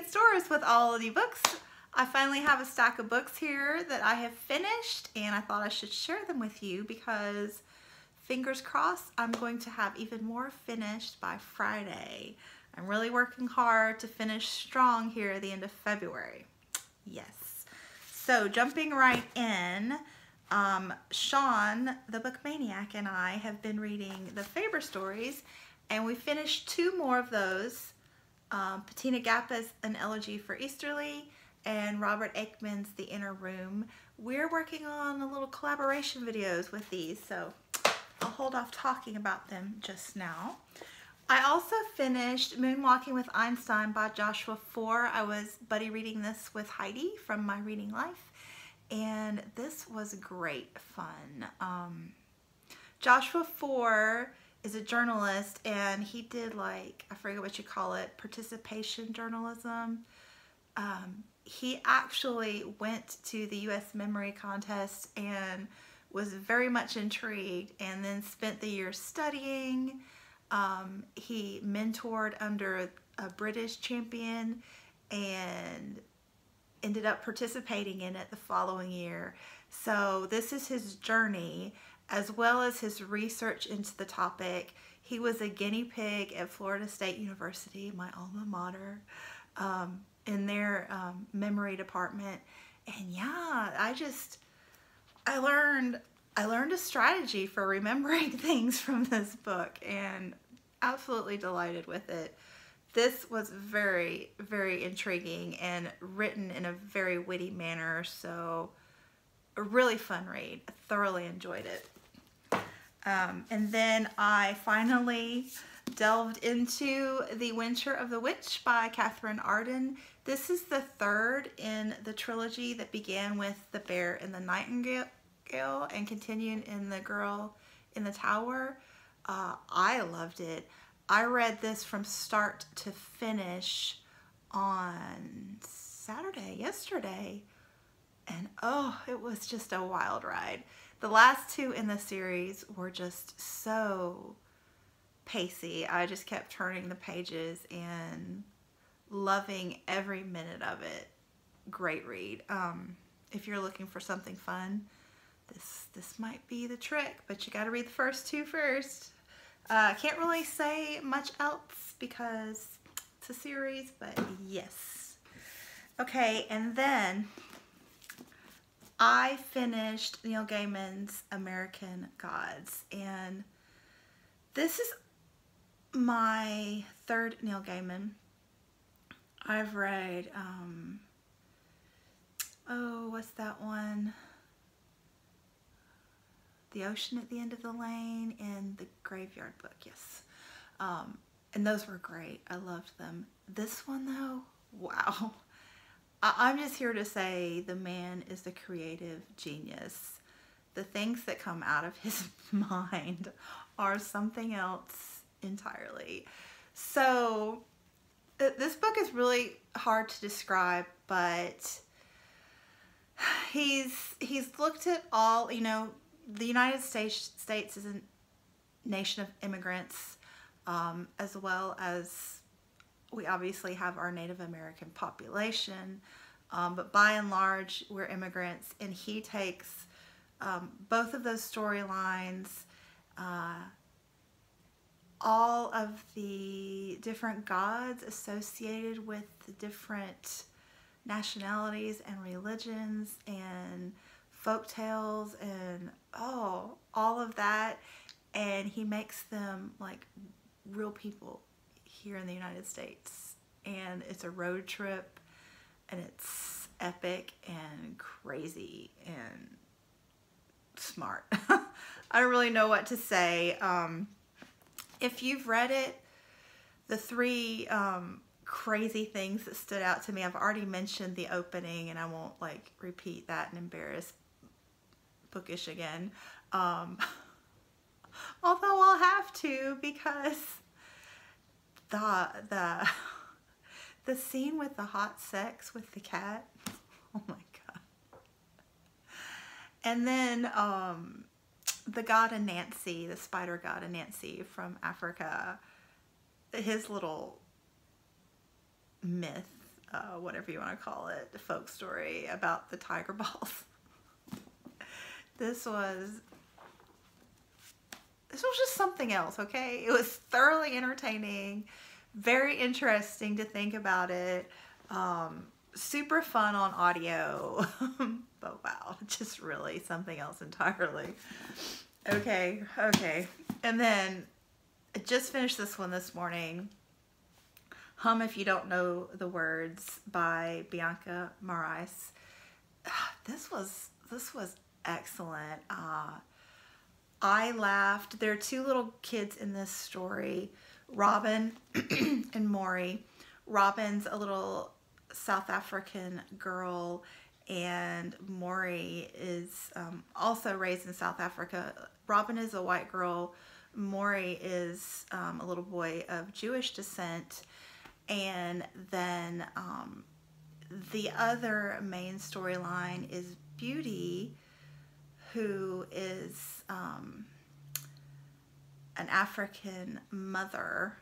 at stores with all of the books. I finally have a stack of books here that I have finished, and I thought I should share them with you because fingers crossed I'm going to have even more finished by Friday. I'm really working hard to finish strong here at the end of February. Yes. So jumping right in, Sean, the Book Maniac, and I have been reading the Faber stories, and we finished 2 more of those. Bettina Gappa's An Elegy for Easterly and Robert Aikman's The Inner Room. We're working on a little collaboration videos with these, so I'll hold off talking about them just now. I also finished Moonwalking with Einstein by Joshua Foer. I was buddy reading this with Heidi from My Reading Life, and this was great fun. Joshua Foer is a journalist, and he did, like, I forget what you call it, participation journalism. He actually went to the U.S. Memory Contest and was very much intrigued, and then spent the year studying. He mentored under a British champion and ended up participating in it the following year. So this is his journey as well as his research into the topic. He was a guinea pig at Florida State University, my alma mater, in their memory department. And yeah, I learned a strategy for remembering things from this book, and absolutely delighted with it. This was very, very intriguing and written in a very witty manner, so a really fun read. I thoroughly enjoyed it. And then I finally delved into The Winter of the Witch by Catherine Arden. This is the 3rd in the trilogy that began with The Bear and the Nightingale and continued in The Girl in the Tower. I loved it. I read this from start to finish on Saturday, yesterday, and oh, it was just a wild ride. The last 2 in the series were just so pacey. I just kept turning the pages and loving every minute of it. Great read. If you're looking for something fun, this might be the trick, but you got to read the first 2 first. I can't really say much else because it's a series, but yes. Okay, and then I finished Neil Gaiman's American Gods, and this is my 3rd Neil Gaiman. I've read, oh, what's that one? The Ocean at the End of the Lane and The Graveyard Book, yes. And those were great. I loved them. This one, though, wow. I'm just here to say the man is the creative genius. The things that come out of his mind are something else entirely. So this book is really hard to describe, but he's looked at all, you know, the United States is a nation of immigrants, as well as we obviously have our Native American population, but by and large we're immigrants, and he takes both of those storylines, all of the different gods associated with the different nationalities and religions and folk tales and all of that, and he makes them like real people here in the United States. And it's a road trip, and it's epic and crazy and smart. I don't really know what to say. If you've read it, the 3 crazy things that stood out to me, I've already mentioned the opening, and I won't like repeat that and embarrass Bookish again, although I'll have to, because the scene with the hot sex with the cat, oh my god. And then the god Anansi, the spider god Anansi from Africa, his little myth whatever you want to call it, the folk story about the tiger balls. This was just something else, okay? It was thoroughly entertaining, very interesting to think about it, super fun on audio, but wow, just really something else entirely. Okay, and then I just finished this one this morning, Hum If You Don't Know the Words by Bianca Marais. This was excellent. I laughed. There are two little kids in this story, Robin and Maury. Robin's a little South African girl, and Maury is also raised in South Africa. Robin is a white girl. Maury is a little boy of Jewish descent. And then the other main storyline is Beauty, who is an African mother,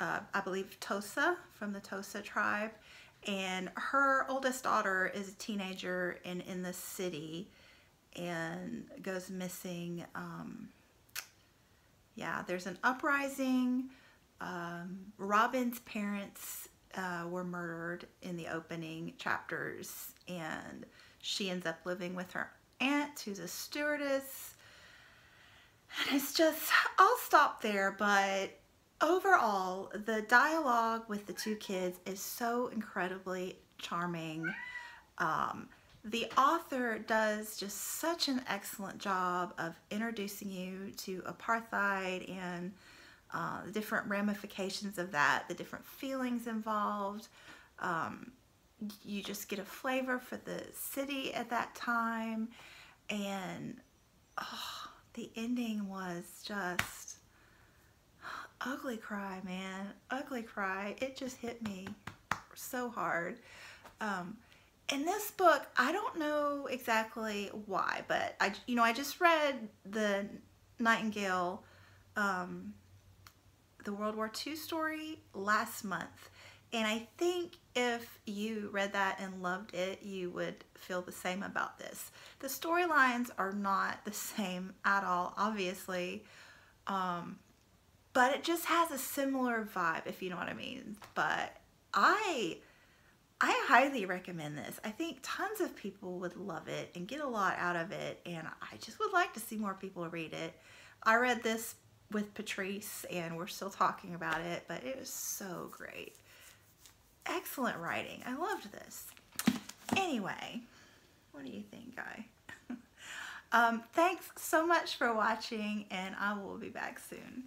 I believe Tosa, from the Tosa tribe, and her oldest daughter is a teenager and in the city and goes missing. Yeah, there's an uprising. Robin's parents were murdered in the opening chapters, and she ends up living with her aunt, who's a stewardess. And it's just, I'll stop there, but overall, the dialogue with the two kids is so incredibly charming. The author does just such an excellent job of introducing you to apartheid and the different ramifications of that, the different feelings involved. You just get a flavor for the city at that time, and the ending was just ugly cry, man, ugly cry. It just hit me so hard. In this book, I don't know exactly why, but I just read the Nightingale, the World War II story last month, and I think if you read that and loved it, you would feel the same about this. The storylines are not the same at all, obviously, but it just has a similar vibe, if you know what I mean. But I highly recommend this. I think tons of people would love it and get a lot out of it, and I just would like to see more people read it. I read this with Patrice, and we're still talking about it, but it was so great. Excellent writing. I loved this. Anyway, what do you think, Guy? Thanks so much for watching, and I will be back soon.